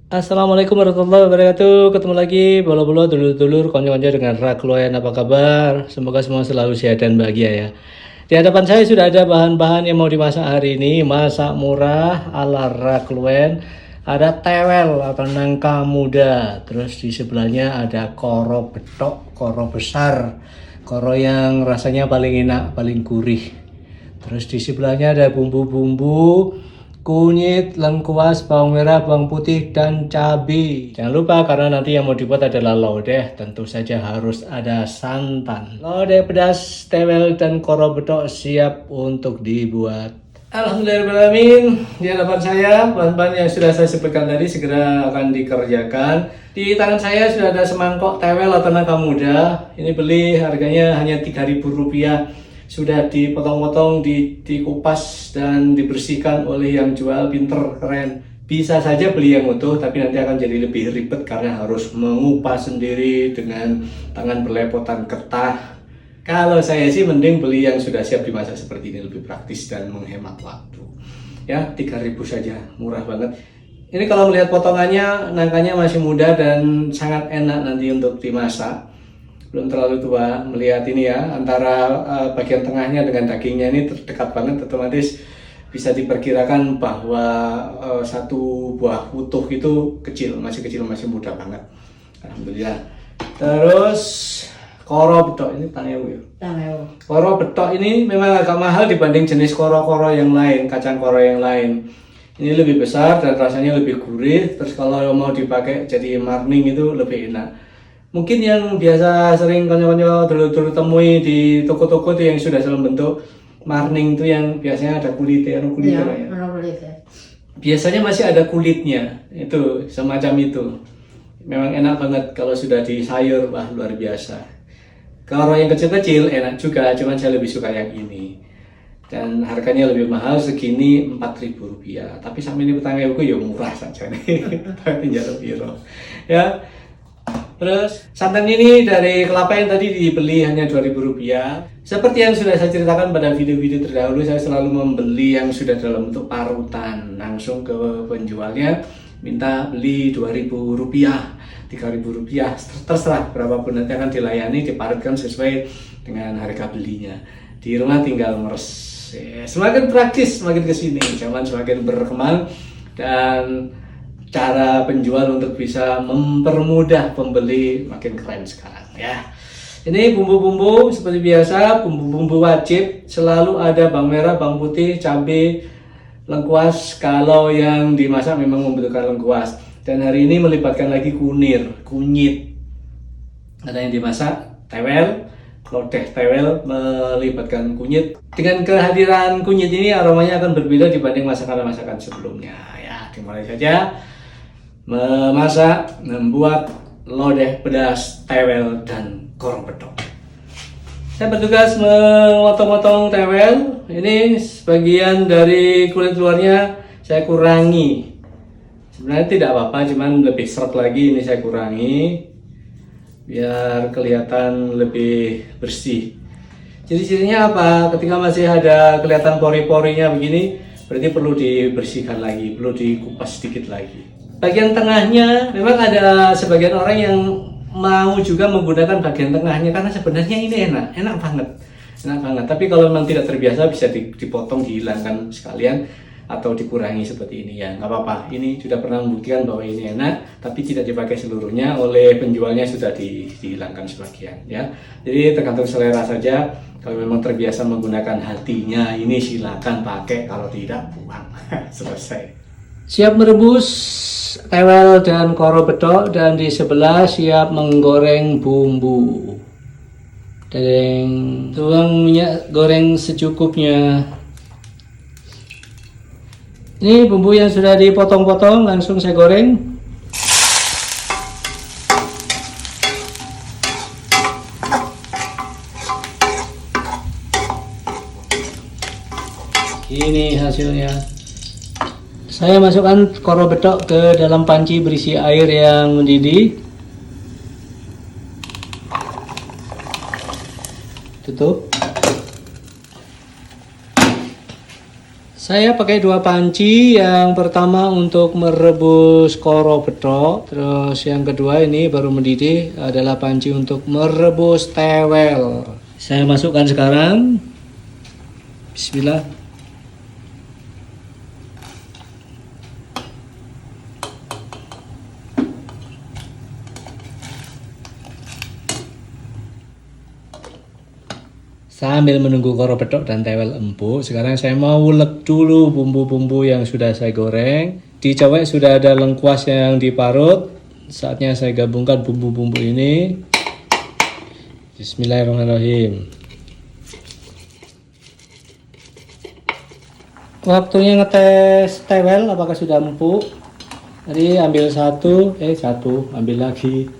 Assalamualaikum warahmatullahi wabarakatuh. Ketemu lagi bolo-bolo dulur-dulur konyo-konyo dengan Rakloen, apa kabar? Semoga semua selalu sehat dan bahagia ya. Di hadapan saya sudah ada bahan-bahan yang mau dimasak hari ini. Masak murah ala Rakloen. Ada tewel atau nangka muda. Terus di sebelahnya ada koro betok, koro besar. Koro yang rasanya paling enak, paling gurih. Terus di sebelahnya ada bumbu-bumbu, kunyit, lengkuas, bawang merah, bawang putih, dan cabai. Jangan lupa karena nanti yang mau dibuat adalah lodeh. Tentu saja harus ada santan. Lodeh pedas, tewel, dan koro betok siap untuk dibuat. Alhamdulillahirrahmanirrahim. Di hadapan saya, bahan-bahan yang sudah saya sebutkan tadi segera akan dikerjakan. Di tangan saya sudah ada semangkok tewel atau nangka muda. Ini beli harganya hanya Rp3.000. Sudah dipotong-potong, dikupas dan dibersihkan oleh yang jual, pinter, keren. Bisa saja beli yang utuh, tapi nanti akan jadi lebih ribet karena harus mengupas sendiri dengan tangan berlepotan getah. Kalau saya sih mending beli yang sudah siap dimasak seperti ini, lebih praktis dan menghemat waktu. Ya, 3.000 saja, murah banget. Ini kalau melihat potongannya, nangkanya masih muda dan sangat enak nanti untuk dimasak. Belum terlalu tua, melihat ini ya, antara bagian tengahnya dengan dagingnya ini terdekat banget, otomatis bisa diperkirakan bahwa satu buah utuh itu kecil, masih muda banget. Alhamdulillah. Terus koro betok ini tangewu. Koro betok ini memang agak mahal dibanding jenis koro-koro yang lain, kacang koro yang lain. Ini lebih besar dan rasanya lebih gurih. Terus kalau mau dipakai jadi marning itu lebih enak. Mungkin yang biasa sering konyo-konyo dulu temui di toko-toko itu yang sudah dalam bentuk marning itu yang biasanya ada kulitnya, biasanya masih ada kulitnya, itu semacam itu. Memang enak banget kalau sudah di sayur, wah luar biasa. Kalau yang kecil-kecil enak juga, cuman saya lebih suka yang ini. Dan harganya lebih mahal, segini Rp4.000. Tapi sama ini petangnya ya murah saja nih. Tinggal piro. Ya. Terus santan ini dari kelapa yang tadi dibeli hanya Rp2.000. Seperti yang sudah saya ceritakan pada video-video terdahulu, saya selalu membeli yang sudah dalam bentuk parutan. Langsung ke penjualnya, minta beli Rp2.000, Rp3.000, terserah berapapun, nanti akan dilayani, diparutkan sesuai dengan harga belinya. Di rumah tinggal meres. Semakin praktis, semakin kesini, zaman semakin berkembang dan cara penjual untuk bisa mempermudah pembeli makin keren sekarang ya. Ini bumbu-bumbu seperti biasa, bumbu-bumbu wajib selalu ada bawang merah, bawang putih, cabai, lengkuas kalau yang dimasak memang membutuhkan lengkuas. Dan hari ini melibatkan lagi kunyit. Ada yang dimasak tewel, lodeh tewel melibatkan kunyit. Dengan kehadiran kunyit ini aromanya akan berbeda dibanding masakan-masakan sebelumnya ya. Dimulai saja memasak, membuat lodeh pedas, tewel, dan koro betok. Saya bertugas memotong-motong tewel. Ini sebagian dari kulit luarnya saya kurangi. Sebenarnya tidak apa-apa, cuman lebih seret lagi ini saya kurangi biar kelihatan lebih bersih. Jadi cirinya apa? Ketika masih ada kelihatan pori-porinya begini, berarti perlu dibersihkan lagi, perlu dikupas sedikit lagi. Bagian tengahnya memang ada sebagian orang yang mau juga menggunakan bagian tengahnya karena sebenarnya ini enak banget. Tapi kalau memang tidak terbiasa bisa dipotong, dihilangkan sekalian atau dikurangi seperti ini ya, nggak apa-apa. Ini sudah pernah membuktikan bahwa ini enak, tapi tidak dipakai seluruhnya oleh penjualnya, sudah dihilangkan sebagian ya. Jadi tergantung selera saja. Kalau memang terbiasa menggunakan hatinya, ini silakan pakai. Kalau tidak, buang. Selesai. Siap merebus tewel dan koro betok, dan di sebelah siap menggoreng bumbu. Tuang minyak goreng secukupnya. Ini bumbu yang sudah dipotong-potong, langsung saya goreng. Ini hasilnya. Saya masukkan koro betok ke dalam panci berisi air yang mendidih. Tutup. Saya pakai dua panci. Yang pertama untuk merebus koro betok, terus yang kedua ini baru mendidih adalah panci untuk merebus tewel. Saya masukkan sekarang. Bismillah. Sambil menunggu koro bedok dan tewel empuk, sekarang saya mau ulek dulu bumbu-bumbu yang sudah saya goreng. Di cowek sudah ada lengkuas yang diparut. Saatnya saya gabungkan bumbu-bumbu ini. Bismillahirrahmanirrahim. Waktunya ngetes tewel apakah sudah empuk. Tadi ambil satu, ambil lagi.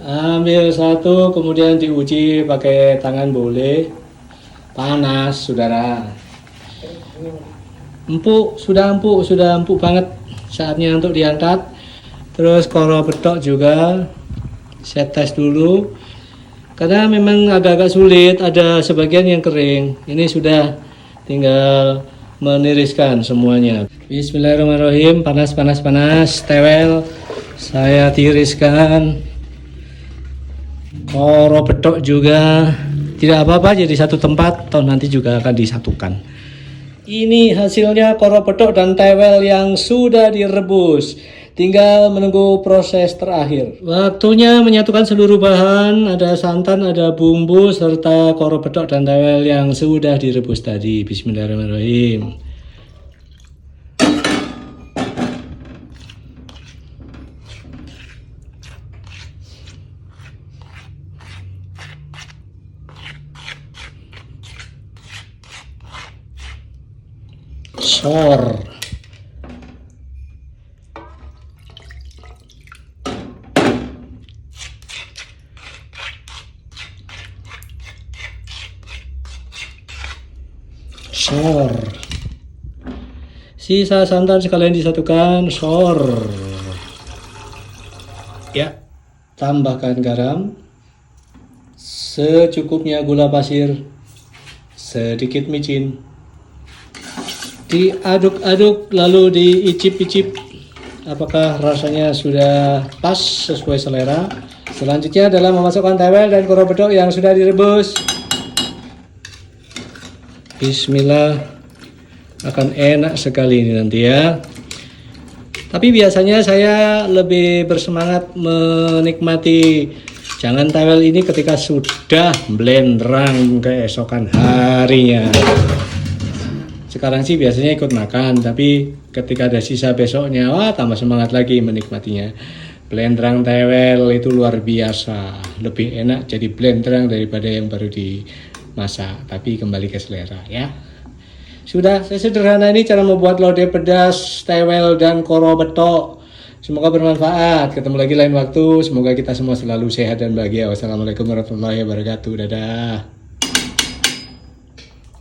Ambil satu, kemudian diuji pakai tangan boleh. Panas, saudara. Empuk, sudah empuk banget. Saatnya untuk diangkat. Terus koro bedok juga saya tes dulu. Karena memang agak-agak sulit, ada sebagian yang kering. Ini sudah tinggal meniriskan semuanya. Bismillahirrahmanirrahim. Panas. Tewel saya tiriskan. Koro bedok juga tidak apa-apa jadi satu tempat, atau nanti juga akan disatukan. Ini hasilnya koro bedok dan tewel yang sudah direbus. Tinggal menunggu proses terakhir. Waktunya menyatukan seluruh bahan, ada santan, ada bumbu, serta koro bedok dan tewel yang sudah direbus tadi. Bismillahirrahmanirrahim. Sor. Sisa santan sekalian disatukan. Sor. Ya, tambahkan garam. Secukupnya gula pasir. Sedikit micin. Diaduk-aduk lalu diicip-icip apakah rasanya sudah pas sesuai selera. Selanjutnya adalah memasukkan tewel dan koro bedok yang sudah direbus. Bismillah, akan enak sekali ini nanti ya. Tapi biasanya saya lebih bersemangat menikmati jangan tewel ini ketika sudah blenderang keesokan harinya. Sekarang sih biasanya ikut makan, tapi ketika ada sisa besoknya, wah tambah semangat lagi menikmatinya. Blenderang tewel itu luar biasa, lebih enak jadi blenderang daripada yang baru dimasak, tapi kembali ke selera ya. Sudah, sesederhana ini cara membuat lodeh pedas, tewel dan koro betok. Semoga bermanfaat. Ketemu lagi lain waktu. Semoga kita semua selalu sehat dan bahagia. Wassalamualaikum warahmatullahi wabarakatuh. Dadah.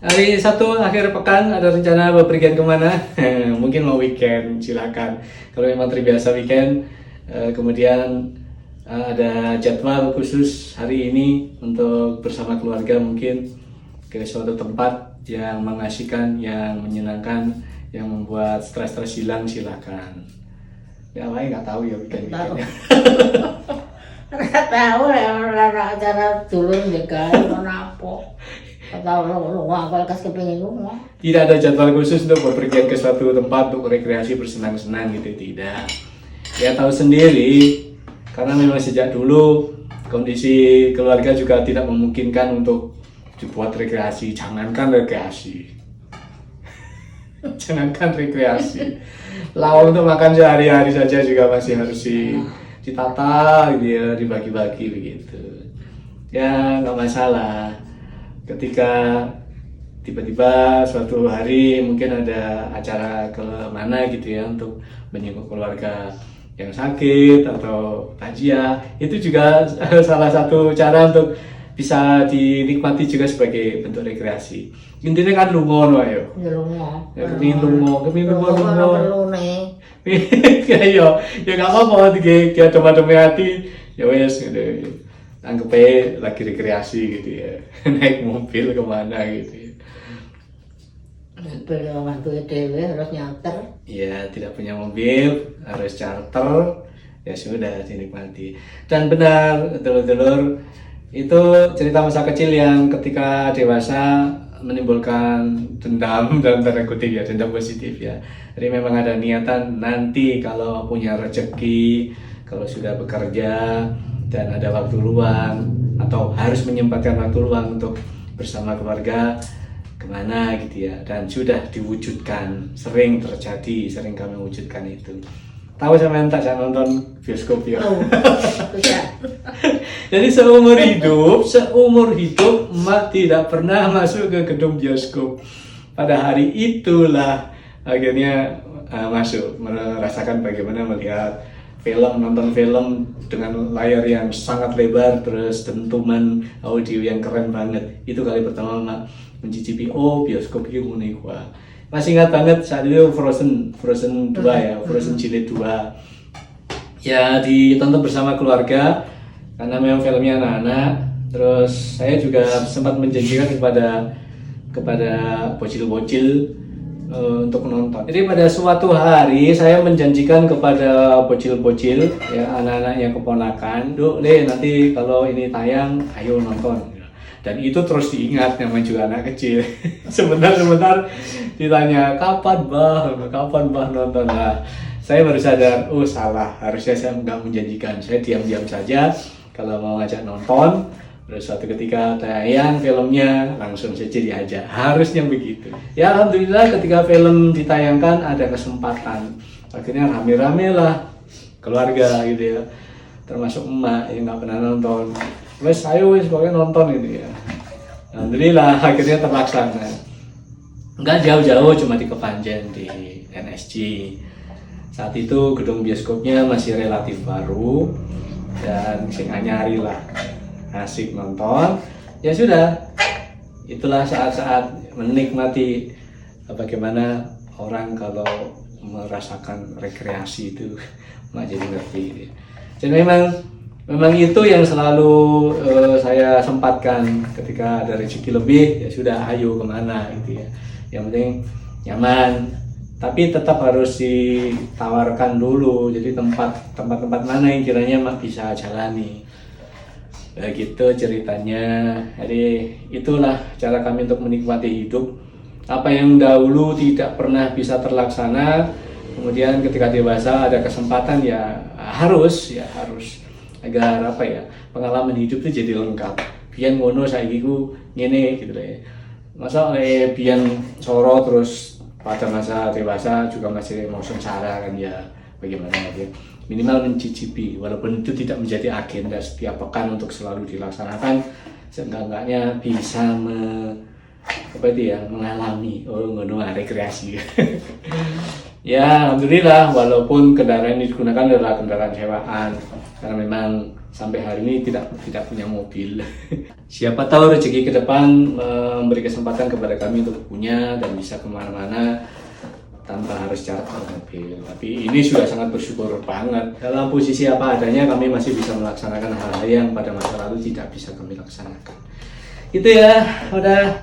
Hari Sabtu akhir pekan ada rencana bepergian kemana? Mungkin mau weekend, silakan. Kalau memang terbiasa weekend, kemudian ada jadwal khusus hari ini untuk bersama keluarga mungkin ke suatu tempat yang mengasihkan, yang menyenangkan, yang membuat stres-stres hilang, silakan. Ya lain nggak tahu ya weekend-weekendnya. Nggak tahu ya acara dulu juga apa. Atau lu kas kepingin rumah. Tidak ada jadwal khusus untuk bepergian ke suatu tempat untuk rekreasi bersenang-senang gitu, tidak. Ya tahu sendiri, karena memang sejak dulu kondisi keluarga juga tidak memungkinkan untuk dibuat rekreasi. Jangankan rekreasi, lawang untuk makan sehari-hari saja juga masih harus ditata gitu ya, dibagi-bagi begitu. Ya nggak masalah. Ketika tiba-tiba suatu hari mungkin ada acara ke mana gitu ya untuk menjenguk keluarga yang sakit atau takziah, itu juga salah satu cara untuk bisa dinikmati juga sebagai bentuk rekreasi. Intinya kan lungo no ayo. Ya lungo. Ya kepingin lungo. Perlu nih. Ya nggak apa-apa dia adem-adem hati ya wes gitu. Anggap aja lagi rekreasi gitu ya. Naik mobil kemana gitu ya. Beli omah duwe dhewe harus nyanter. Ya tidak punya mobil, harus charter, ya sudah dinikmati. Dan benar, dulur-dulur, itu cerita masa kecil yang ketika dewasa menimbulkan dendam dalam tanda kutip ya, dendam positif ya. Jadi memang ada niatan nanti kalau punya rezeki, kalau sudah bekerja dan ada waktu luang atau harus menyempatkan waktu luang untuk bersama keluarga kemana gitu ya, dan sudah diwujudkan, sering terjadi, sering kami wujudkan itu. Tahu sama yang tak nonton bioskop ya. Oh, bisa. Jadi seumur hidup emak tidak pernah masuk ke gedung bioskop. Pada hari itulah akhirnya masuk, merasakan bagaimana melihat film, nonton film dengan layar yang sangat lebar, terus dentuman audio yang keren banget. Itu kali pertama emak mencicipi, oh bioskop itu unik. Wah, masih ingat banget saat itu Frozen 2 ya, Frozen Jilid 2 ya, ditonton bersama keluarga karena memang filmnya anak-anak. Terus saya juga sempat menjanjikan kepada bocil-bocil untuk menonton. Jadi pada suatu hari saya menjanjikan kepada bocil-bocil ya, anak-anaknya keponakan, "Duk, Le, nanti kalau ini tayang ayo nonton." Dan itu terus diingat, namanya juga anak kecil. Sebentar ditanya, kapan bah nonton? Nah, saya baru sadar, oh salah, harusnya saya nggak menjanjikan. Saya diam-diam saja kalau mau ngajak nonton. Terus suatu ketika tayang filmnya langsung saja diajak, harusnya begitu. Ya alhamdulillah ketika film ditayangkan ada kesempatan. Akhirnya rame-rame lah keluarga gitu ya, termasuk emak yang nggak pernah nonton. Wes ayo wes pokoknya nonton gitu ya. Alhamdulillah akhirnya terlaksana. Enggak jauh-jauh, cuma di Kepanjen di NSG. Saat itu gedung bioskopnya masih relatif baru dan sing anyari lah. Asik nonton. Ya sudah. Itulah saat-saat menikmati bagaimana orang kalau merasakan rekreasi itu nggak jadi ngerti. Jadi memang itu yang selalu saya sempatkan ketika ada rezeki lebih, ya sudah ayo kemana gitu ya. Yang penting nyaman, tapi tetap harus ditawarkan dulu. Jadi tempat-tempat mana yang kiranya bisa jalani. Begitu ceritanya. Jadi itulah cara kami untuk menikmati hidup. Apa yang dahulu tidak pernah bisa terlaksana, kemudian ketika dewasa ada kesempatan ya harus agar pengalaman hidup itu jadi lengkap. Biyen ngono saiki ku ngene gitu ya. Masa biyen soro terus pada masa dewasa juga masih mau sengsara kan ya, bagaimana ya. Minimal mencicipi walaupun itu tidak menjadi agenda setiap pekan untuk selalu dilaksanakan, seenggak-enggaknya bisa mengalami ngono rekreasi. Ya alhamdulillah, walaupun kendaraan ini digunakan adalah kendaraan sewaan karena memang sampai hari ini tidak punya mobil. Siapa tahu rezeki ke depan memberi kesempatan kepada kami untuk punya dan bisa kemana-mana tanpa harus charter mobil. Tapi ini sudah sangat bersyukur banget. Dalam posisi apa adanya kami masih bisa melaksanakan hal-hal yang pada masa lalu tidak bisa kami laksanakan. Itu ya, udah